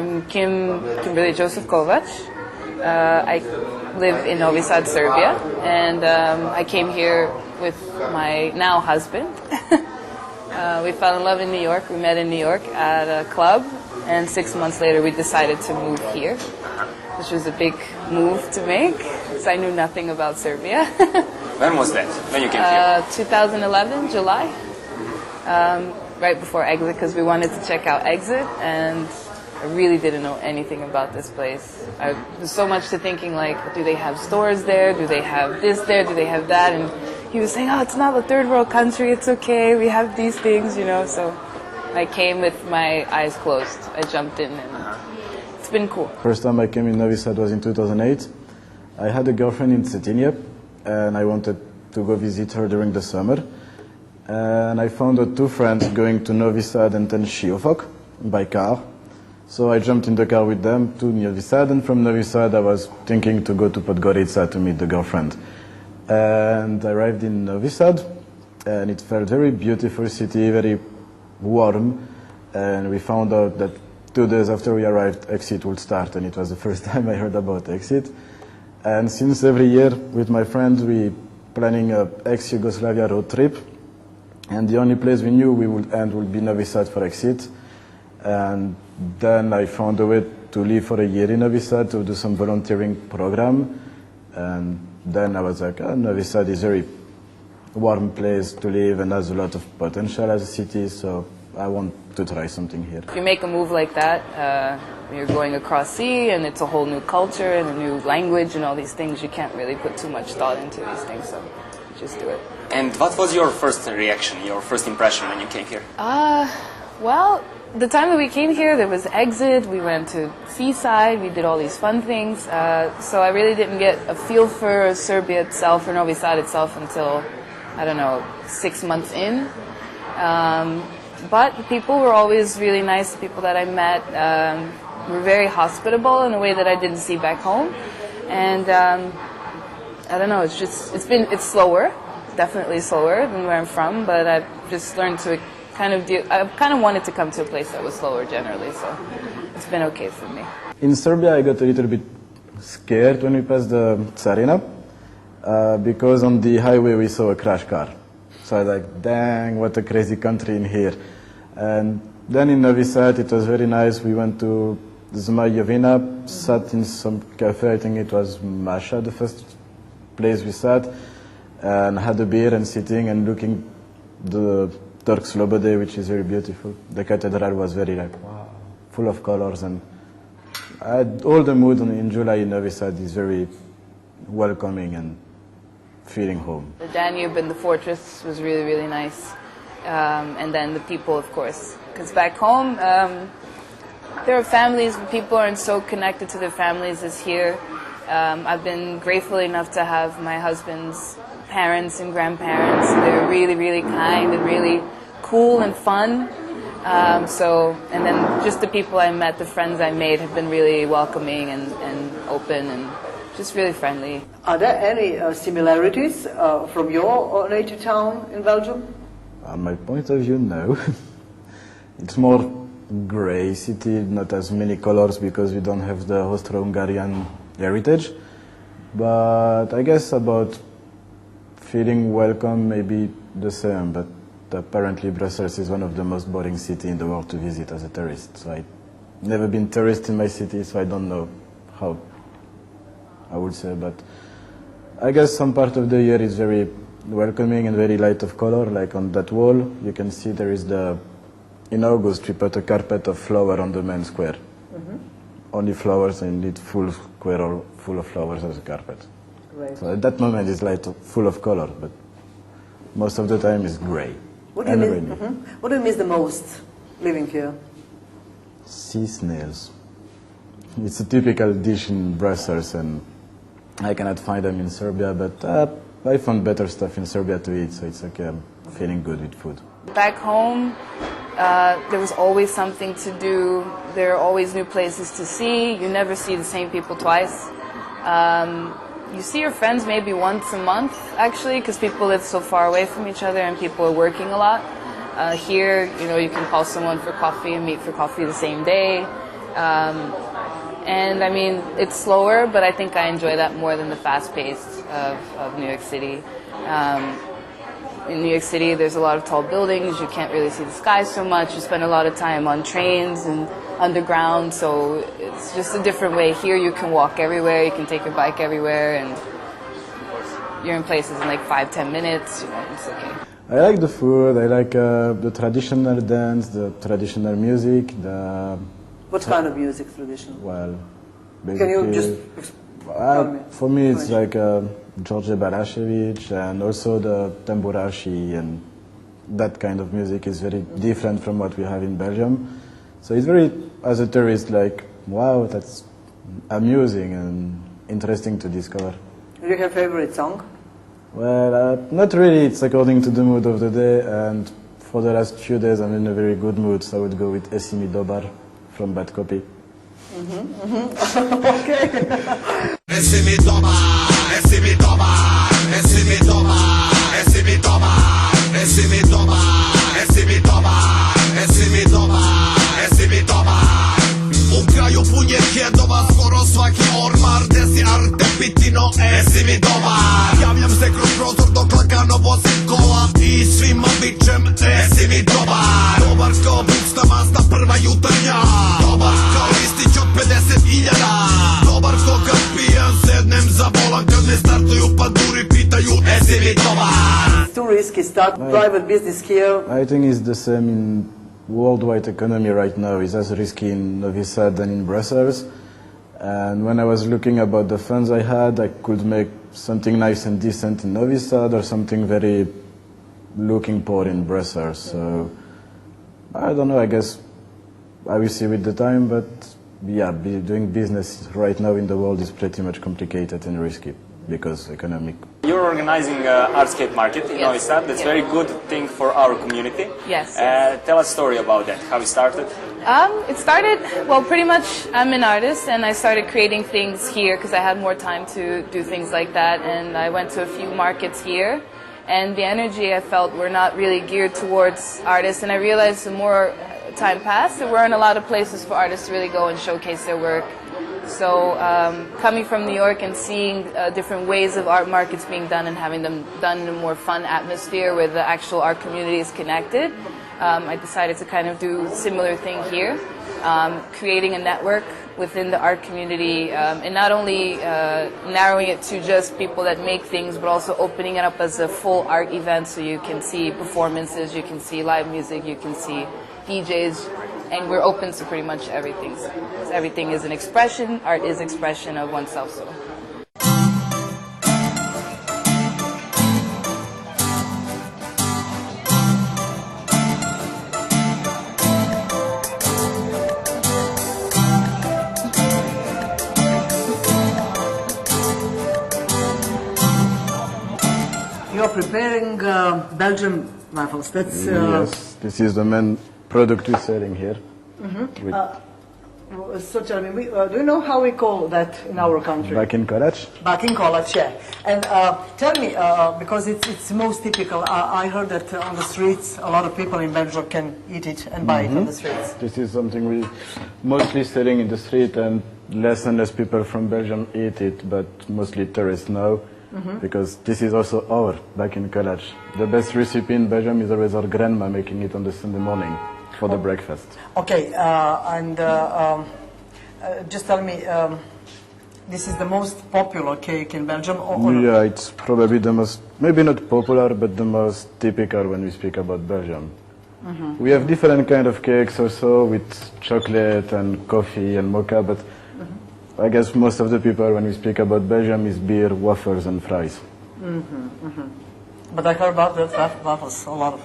I'm Kimberli I live in Novi Sad, Serbia, and I came here with my now husband. We fell in love in New York. We met in New York at a club, and 6 months later we decided to move here, which was a big move to make, because I knew nothing about Serbia. When was that? When you came here? 2011, July, right before Exit, because we wanted to check out Exit, and I really didn't know anything about this place. There was so much to thinking, like, do they have stores there? Do they have this there? Do they have that? And he was saying, oh, it's not a third world country, it's okay, we have these things, you know. So I came with my eyes closed. I jumped in, and it's been cool. First time I came in Novi Sad was in 2008. I had a girlfriend in Cetinje, and I wanted to go visit her during the summer. And I found two friends going to Novi Sad and then Šiofok by car. So I jumped in the car with them to Novi Sad, and from Novi Sad I was thinking to go to Podgorica to meet the girlfriend. And I arrived in Novi Sad, and it felt very beautiful city, very warm. And we found out that 2 days after we arrived, Exit would start, and it was the first time I heard about Exit. And since every year with my friends we planning a ex-Yugoslavia road trip, and the only place we knew we would end would be Novi Sad for Exit. And then I found a way to live for a year in Novi Sad to do some volunteering program, and then I was like, oh, Novi Sad is a very warm place to live and has a lot of potential as a city, so I want to try something here. If you make a move like that, you're going across sea, and it's a whole new culture and a new language and all these things, you can't really put too much thought into these things, so just do it. And what was your first reaction, your first impression when you came here? Well, the time that we came here, there was Exit, we went to Seaside, we did all these fun things, so I really didn't get a feel for Serbia itself, or Novi Sad itself, until, I don't know, 6 months in. But the people were always really nice, the people that I met were very hospitable in a way that I didn't see back home. And I don't know, it's slower, definitely slower than where I'm from, but I've just learned to I kind of wanted to come to a place that was slower generally, so it's been okay for me. In Serbia I got a little bit scared when we passed the Carina, because on the highway we saw a crash car. So I was like, dang, what a crazy country in here. And then in Novi Sad it was very nice. We went to Zmajovina, sat in some cafe, I think it was Masha, the first place we sat, and had a beer and sitting and looking the Turk Slobode, which is very beautiful. The cathedral was very wow, full of colors, and all the mood in July in Novi Sad is very welcoming and feeling home. The Danube and the fortress was really, really nice. And then the people, of course. Because back home, there are families, but people aren't so connected to their families as here. I've been grateful enough to have my husband's parents and grandparents. They're really, really kind and really cool and fun. And then just the people I met, the friends I made, have been really welcoming and open and just really friendly. Are there any similarities from your native town in Belgium? On my point of view, no. It's more grey city, not as many colors because we don't have the Austro-Hungarian heritage. But I guess about feeling welcome, maybe the same. But apparently Brussels is one of the most boring cities in the world to visit as a tourist. So I've never been tourist in my city, so I don't know how I would say. But I guess some part of the year is very welcoming and very light of color, like on that wall you can see there is in August we put a carpet of flower on the main square. Only flowers, and it's full square full of flowers as a carpet. Right. So at that moment it's light, full of color, but most of the time it's grey. What do you miss the most living here? Sea snails. It's a typical dish in Brussels, and I cannot find them in Serbia, but I found better stuff in Serbia to eat, so it's okay, I'm feeling good with food. Back home, there was always something to do. There are always new places to see. You never see the same people twice. You see your friends maybe once a month, actually, because people live so far away from each other and people are working a lot. Here, you know, you can call someone for coffee and meet for coffee the same day. And I mean, it's slower, but I think I enjoy that more than the fast pace of New York City. In New York City, there's a lot of tall buildings. You can't really see the sky so much. You spend a lot of time on trains and underground, so it's just a different way. Here, you can walk everywhere. You can take your bike everywhere, and you're in places in like 5-10 minutes. You know, it's okay. I like the food. I like the traditional dance, the traditional music. What kind of music traditional? Well, Can basically, you just tell me? for me, it's like George Balashevich and also the tamburashi, and that kind of music is very different from what we have in Belgium. So it's very, as a tourist, like, wow, that's amusing and interesting to discover. Do you have a favorite song? Well, not really. It's according to the mood of the day, and for the last few days I'm in a very good mood, so I would go with Esimi Dobar from Bad Copy. Okay. Esimi Dobar, Esimi Dobar, Esimi Dobar, Esimi Dobar, Esimi Dobar, Esimi Dobar, Esimi Dobar, Esimi Dobar. U kraju punje hjedova, skoro svaki ormar, desi arte pitino, Esimi Dobar. Javljam se kroz prozor dok lagano vozim kola i svima vičem, Esimi Dobar. Dobar kao buksta mazda prva jutarnja, dobar kao listić od 50.000. Dobar ko kad pijan sednem za volan, kad ne startuju pa duri pitaju, Esimi Dobar. It's too risky start private business here. I think it's the same in worldwide economy right now. It's as risky in Novi Sad than in Brussels. And when I was looking about the funds I had, I could make something nice and decent in Novi Sad or something very looking poor in Brussels. So I don't know, I guess I will see with the time, but yeah, doing business right now in the world is pretty much complicated and risky because economic. You're organizing Artscape Market in Yes. Novi Sad. That's a very good thing for our community. Yes. Tell us a story about that, how it started. It started, well, pretty much I'm an artist and I started creating things here because I had more time to do things like that, and I went to a few markets here, and the energy I felt were not really geared towards artists, and I realized the more time passed, there weren't a lot of places for artists to really go and showcase their work. So coming from New York and seeing different ways of art markets being done and having them done in a more fun atmosphere where the actual art community is connected, I decided to kind of do a similar thing here, creating a network within the art community, and not only narrowing it to just people that make things, but also opening it up as a full art event, so you can see performances, you can see live music, you can see DJs, and we're open to pretty much everything. So everything is an expression, art is expression of oneself. So. You're preparing Belgian waffles. That's Yes, this is the main product we're selling here. With so tell me, do you know how we call that in our country? back in college. Back in college, yeah. And tell me, because it's most typical, I heard that on the streets, a lot of people in Belgium can eat it and buy it on the streets. This is something we mostly selling in the street, and less people from Belgium eat it, but mostly tourists now, because this is also our back in college. The best recipe in Belgium is always our grandma making it on the Sunday morning for the breakfast. Okay, and just tell me, this is the most popular cake in Belgium? Or not? Yeah, it's probably the most, maybe not popular, but the most typical when we speak about Belgium. We have different kind of cakes also with chocolate and coffee and mocha, but I guess most of the people when we speak about Belgium is beer, waffles and fries. But I heard about the waffles, a lot of.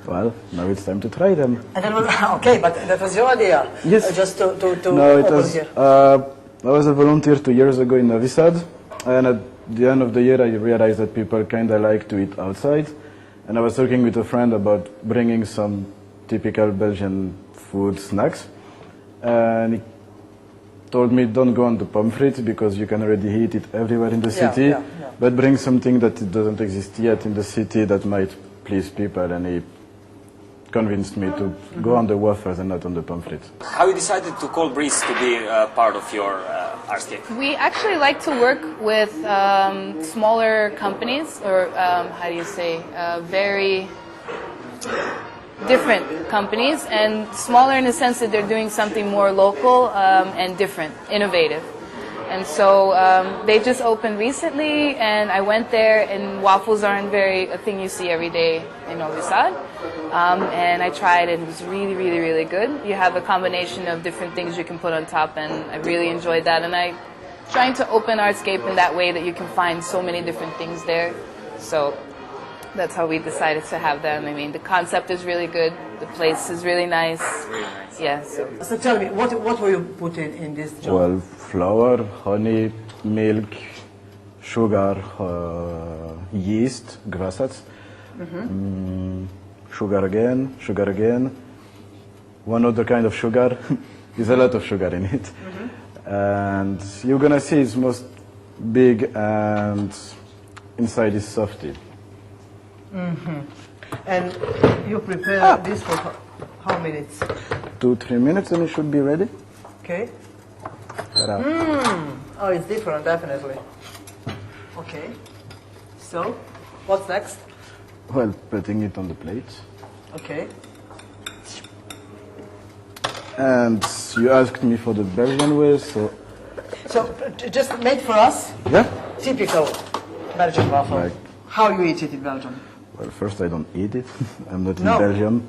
Well, now it's time to try them. And that was, okay, but that was your idea? Yes. Just to No, it open was, here. I was a volunteer 2 years ago in Novi Sad, and at the end of the year I realized that people kind of like to eat outside, and I was talking with a friend about bringing some typical Belgian food snacks, and he told me don't go on the pommes frites because you can already eat it everywhere in the city, but bring something that it doesn't exist yet in the city that might please people, and he convinced me to go on the wafers and not on the pamphlet. How you decided to call Breeze to be part of your Artscape? We actually like to work with smaller companies, or how do you say, very different companies, and smaller in the sense that they're doing something more local and different, innovative. And so they just opened recently, and I went there, and waffles aren't a thing you see every day in Novi Sad. And I tried, and it was really, really, really good. You have a combination of different things you can put on top, and I really enjoyed that. And I'm trying to open Artscape in that way that you can find so many different things there. So that's how we decided to have them. I mean, the concept is really good. The place is really nice. Really nice. Yeah. So tell me, what were you putting in this job? Well, flour, honey, milk, sugar, yeast, kvasac, sugar again, one other kind of sugar. There's a lot of sugar in it. And you're gonna see it's most big and inside is softy. And you prepare this for how minutes? 2-3 minutes and it should be ready. Okay. Ta-da. Oh, it's different, definitely. Okay. So, what's next? Well, putting it on the plate. Okay. And you asked me for the Belgian way, so So, just made for us, yeah. typical Belgian waffle. Right. How you eat it in Belgium? Well, first I don't eat it. I'm not No. in Belgium.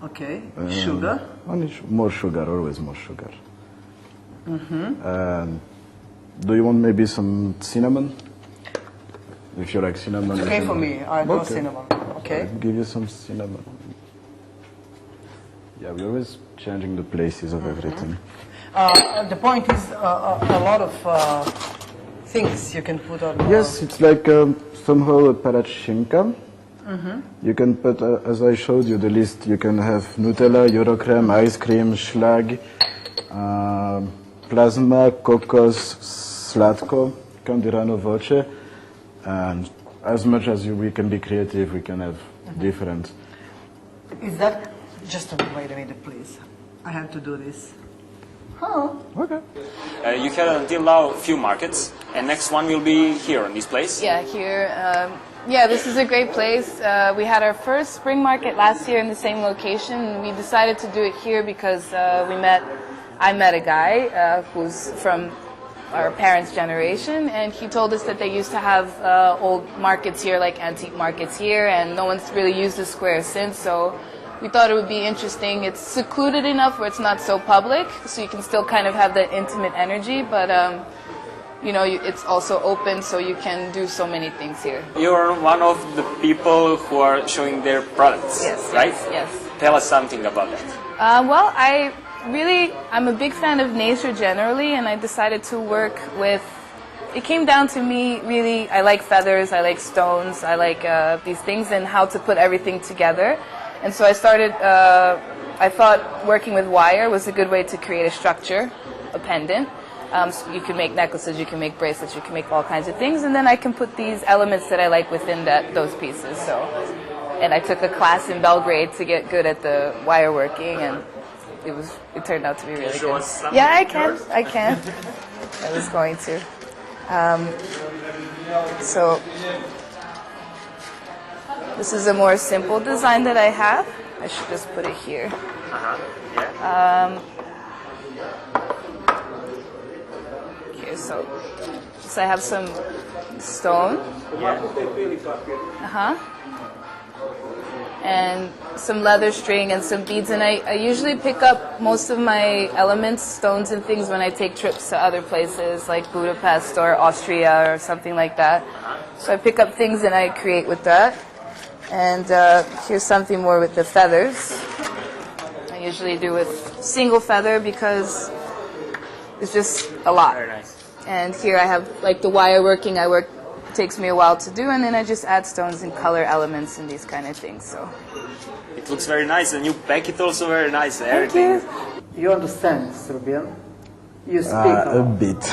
Okay. Sugar. Only more sugar, always more sugar. Do you want maybe some cinnamon? If you like cinnamon. It's you okay can- for me. I go Okay. cinnamon. Okay. I'll give you some cinnamon. Yeah, we're always changing the places of everything. The point is a lot of things you can put on. Yes, it's like somehow a palatschinka. You can put, as I showed you the list, you can have Nutella, Eurocreme, ice cream, schlag, plasma, kokos, sladko, candirano voce, and as much as we can be creative, we can have different. Is that just wait a minute, please? I have to do this. Oh. Okay. You had until now few markets, and next one will be here in this place. Yeah, here. Yeah, this is a great place. We had our first spring market last year in the same location. We decided to do it here because I met a guy who's from our parents' generation, and he told us that they used to have old markets here, like antique markets here, and no one's really used the square since, so we thought it would be interesting. It's secluded enough where it's not so public, so you can still kind of have that intimate energy, but you know, it's also open, so you can do so many things here. You're one of the people who are showing their products, Yes, right? yes. Tell us something about that. Well, I'm a big fan of nature generally, and I decided to work with, it came down to me really, I like feathers, I like stones, I like these things, and how to put everything together. And so I started, I thought working with wire was a good way to create a structure, a pendant. So you can make necklaces, you can make bracelets, you can make all kinds of things, and then I can put these elements that I like within those pieces. So, and I took a class in Belgrade to get good at the wire working, and it turned out to be really good. Yeah, I can. I was going to. So this is a more simple design that I have. I should just put it here. Okay, so I have some stone. And some leather string and some beads, and I usually pick up most of my elements, stones and things, when I take trips to other places like Budapest or Austria or something like that. So I pick up things and I create with that. And here's something more with the feathers. I usually do with single feather because it's just a lot. Very nice. And here I have like the wire working. It takes me a while to do, and then I just add stones and color elements and these kind of things. So It looks very nice, and you pack it also very nice. thank Everything. you. You understand Serbian? You speak A bit.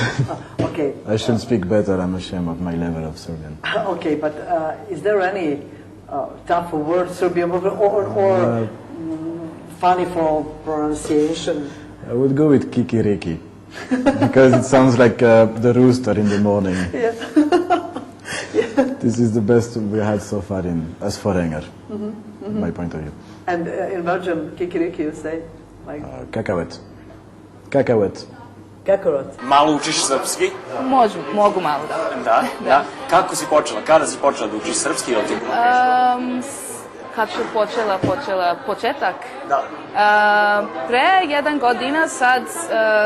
Okay. I should speak better. I'm ashamed of my level of Serbian. Okay, but is there any tough word, Serbian word, or funny for pronunciation? I would go with kikiriki because it sounds like the rooster in the morning. Yeah. This is the best we had so far as foreigner, my point of view. And in Belgium, kikiriki you say? Like Kakavec. Kakavec. kakarot. Malo učiš srpski? Mogu malo da. Da. Kako si počela? Kada si počela da učiš srpski? Ili ti... Kad su početak? Da. Pre 1 godina sad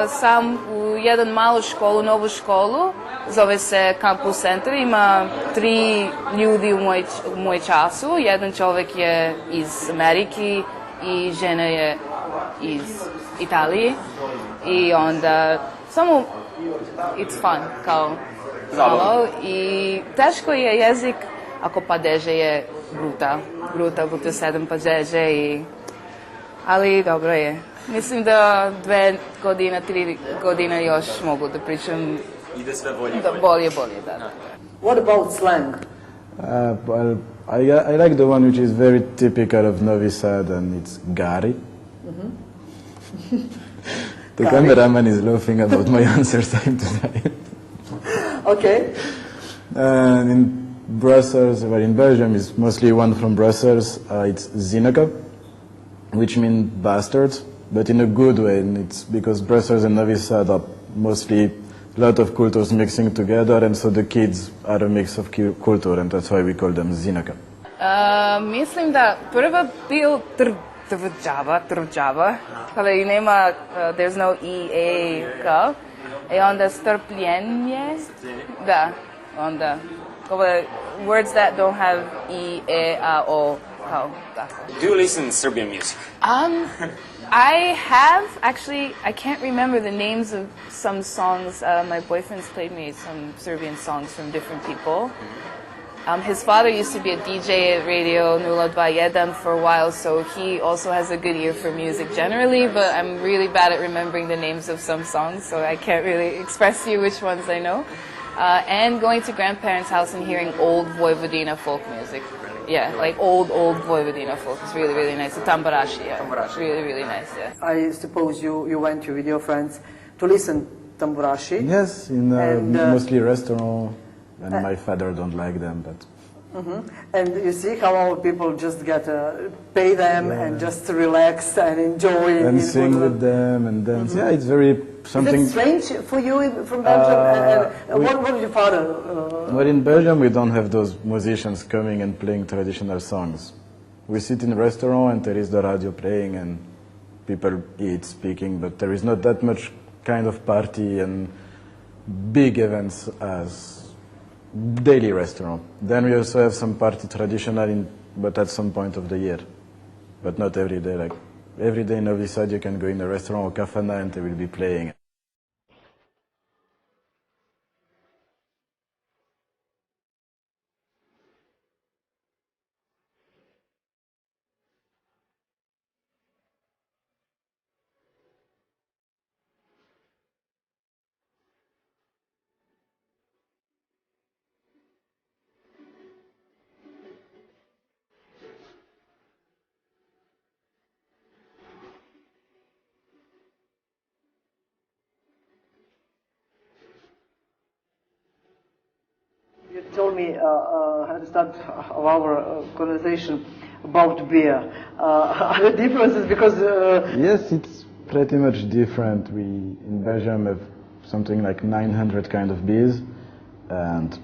sam u jedan malu školu, novu školu, zove se Campus Center, ima 3 ljudi u moj času, jedan čovjek je iz Amerike i žena je iz Italije i onda samo it's fun, kao malo i teško je jezik ako padeže je bruta 7 padeže i ali dobro je. Mislim da 2 godine, 3 godine još mogu da pričam. Ide sve bolje. Bolje, da. What about slang? Well, I like the one which is very typical of Novi Sad, and it's gari. The cameraman is laughing about my answers time to time. Okay. And in Brussels, well, in Belgium, is mostly one from Brussels. It's zineke, which means bastards, but in a good way. And it's because Brussels and Novi Sad are mostly a lot of cultures mixing together, and so the kids are a mix of culture, and that's why we call them zineke. Mislim da prva bio trđava, ali nema, there's no E, A, K, i onda strpljenje, da, onda, ove words that don't have E, A, O, kao, tako. Do you listen to Serbian music? I have, actually, I can't remember the names of some songs. My boyfriend's played me some Serbian songs from different people. His father used to be a DJ at Radio 021 for a while, so he also has a good ear for music generally, but I'm really bad at remembering the names of some songs, so I can't really express to you which ones I know. And going to grandparents' house and hearing old Vojvodina folk music. Yeah, like old Vojvodina folk. It's really, really nice. The tambarashi, yeah. Tambarashi. Really, really nice, yeah. I suppose you went with your friends to listen tamburashi. Yes, in mostly restaurant, and my father don't like them, but... And you see how our people just get pay them and just relax and enjoy. And sing with them and dance. Yeah, it's very something... Is it strange for you from Belgium? What did your father... Well, in Belgium we don't have those musicians coming and playing traditional songs. We sit in a restaurant and there is the radio playing and people eat, speaking, but there is not that much kind of party and big events as daily restaurant. Then we also have some party traditional, but at some point of the year, but not every day. Like every day in Novi Sad, you can go in a restaurant or kafana and they will be playing. You told me at the start of our conversation about beer. Are the differences because... Yes, it's pretty much different. We in Belgium have something like 900 kind of beers, and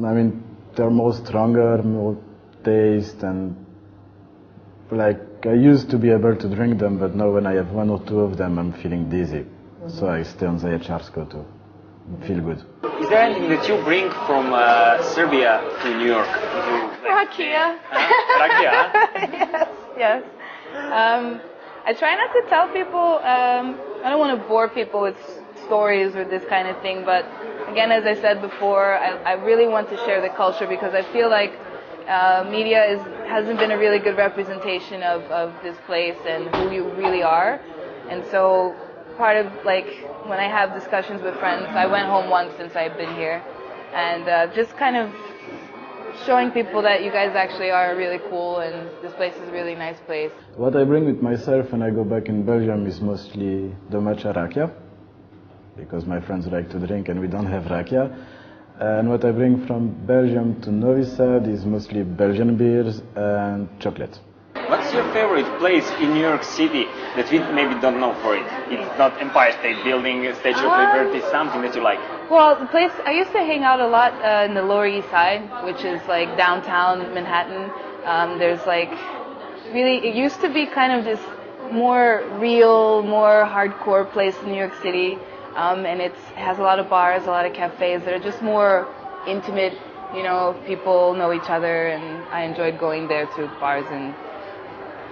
I mean they're more stronger, more taste, and like I used to be able to drink them, but now when I have 1 or 2 of them, I'm feeling dizzy. So I stay on Zaječarsko to feel good. Is there anything that you bring from Serbia to New York? Rakia. Rakia? Yes. I try not to tell people, I don't want to bore people with stories or this kind of thing, but again, as I said before, I really want to share the culture because I feel like media hasn't been a really good representation of this place and who you really are. And so part of like when I have discussions with friends, I went home once since I've been here, and just kind of showing people that you guys actually are really cool and this place is a really nice place. What I bring with myself when I go back in Belgium is mostly the matcha rakia, because my friends like to drink and we don't have rakia. And what I bring from Belgium to Novi Sad is mostly Belgian beers and chocolate. What's your favorite place in New York City that we maybe don't know for it? It's not Empire State Building, Statue of Liberty, something that you like. Well, the place, I used to hang out a lot in the Lower East Side, which is like downtown Manhattan. There's like, really, it used to be kind of this more real, more hardcore place in New York City. And it has a lot of bars, a lot of cafes that are just more intimate, you know, people know each other, and I enjoyed going there to bars and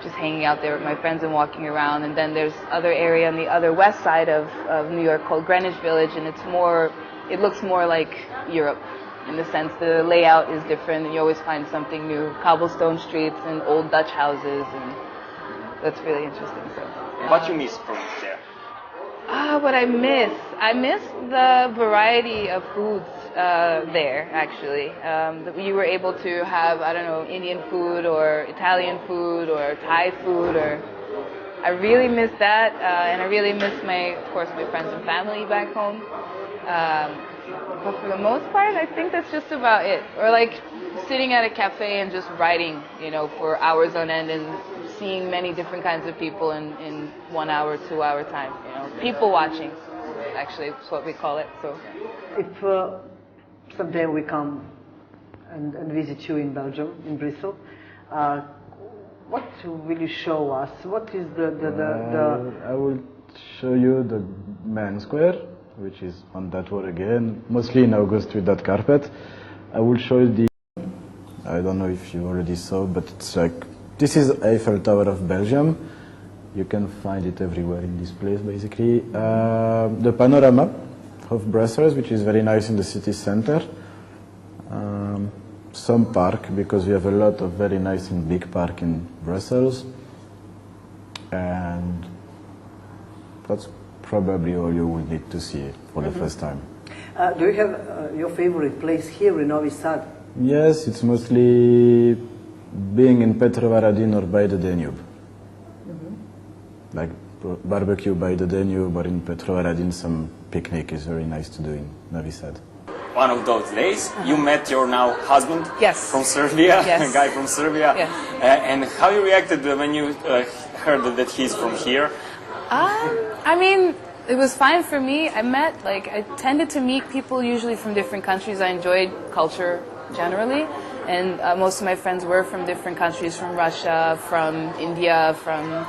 just hanging out there with my friends and walking around. And then there's other area on the other west side of New York called Greenwich Village, and it looks more like Europe in the sense the layout is different and you always find something new. Cobblestone streets and old Dutch houses, and that's really interesting. So, What you miss from there? What I miss? I miss the variety of foods there, actually. You were able to have, I don't know, Indian food or Italian food or Thai food, I really miss that, and I really miss of course, my friends and family back home. But for the most part, I think that's just about it. Or like sitting at a cafe and just writing, you know, for hours on end and seeing many different kinds of people in 1 hour, 2 hour time, you know. People watching, actually, is what we call it. So, If someday we come and visit you in Belgium, in Brussels, what will you show us? What is the I will show you the main square, which is on that wall again, mostly in August with that carpet. I will show you I don't know if you already saw, but it's like, this is Eiffel Tower of Belgium. You can find it everywhere in this place, basically. The panorama of Brussels, which is very nice in the city center. Some park, because we have a lot of very nice and big park in Brussels. And that's probably all you will need to see for the first time. Do you have your favorite place here in Novi Sad? Yes, it's mostly being in Petrovaradin or by the Danube. Like barbecue by the Danube, or in Petrovaradin some picnic is very nice to do in Novi Sad. One of those days, you met your now husband. Yes. From Serbia, Yes. a guy from Serbia. Yes. And how you reacted when you heard that he's from here? I mean, it was fine for me. I tended to meet people usually from different countries. I enjoyed culture generally, and most of my friends were from different countries, from Russia, from India, from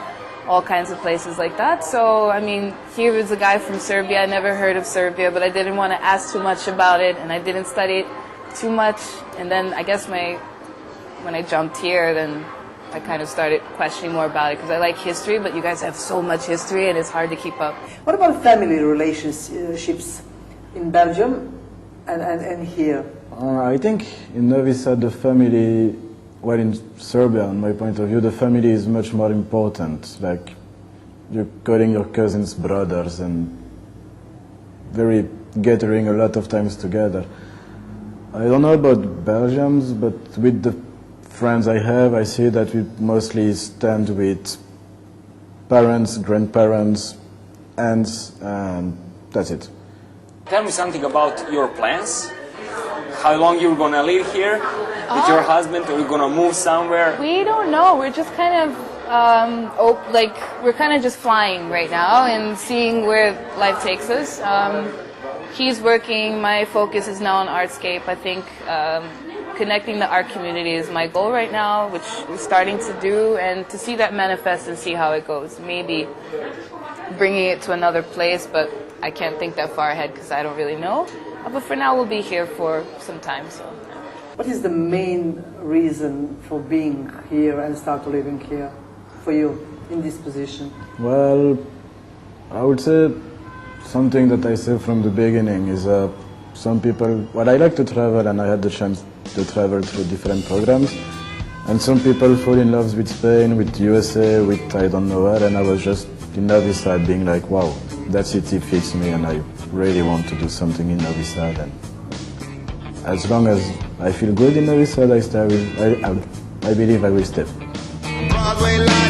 all kinds of places like that. So, I mean, here was a guy from Serbia. I never heard of Serbia, but I didn't want to ask too much about it, and I didn't study it too much. And then I guess when I jumped here, then I kind of started questioning more about it, because I like history, but you guys have so much history and it's hard to keep up. What about family relationships in Belgium and here? I think in Novi Sad the family, well, in Serbia, on my point of view, the family is much more important. Like, you're calling your cousins brothers and very gathering a lot of times together. I don't know about Belgians, but with the friends I have, I see that we mostly stand with parents, grandparents, aunts, and that's it. Tell me something about your plans. How long you're gonna live here with your husband? Are you gonna move somewhere? We don't know. We're just kind of we're kind of just flying right now and seeing where life takes us. He's working. My focus is now on Artscape. I think connecting the art community is my goal right now, which we're starting to do, and to see that manifest and see how it goes. Maybe bringing it to another place, but I can't think that far ahead because I don't really know. But for now, we'll be here for some time. So. What is the main reason for being here and start living here for you in this position? Well, I would say something that I said from the beginning is some people, well, I like to travel, and I had the chance to travel through different programs, and some people fall in love with Spain, with USA, with I don't know where, and I was just in Novi Sad being like, wow, that city fits me, and I really want to do something in Novi Sad, and as long as I feel good in Novi Sad, I believe I will stay. Broadway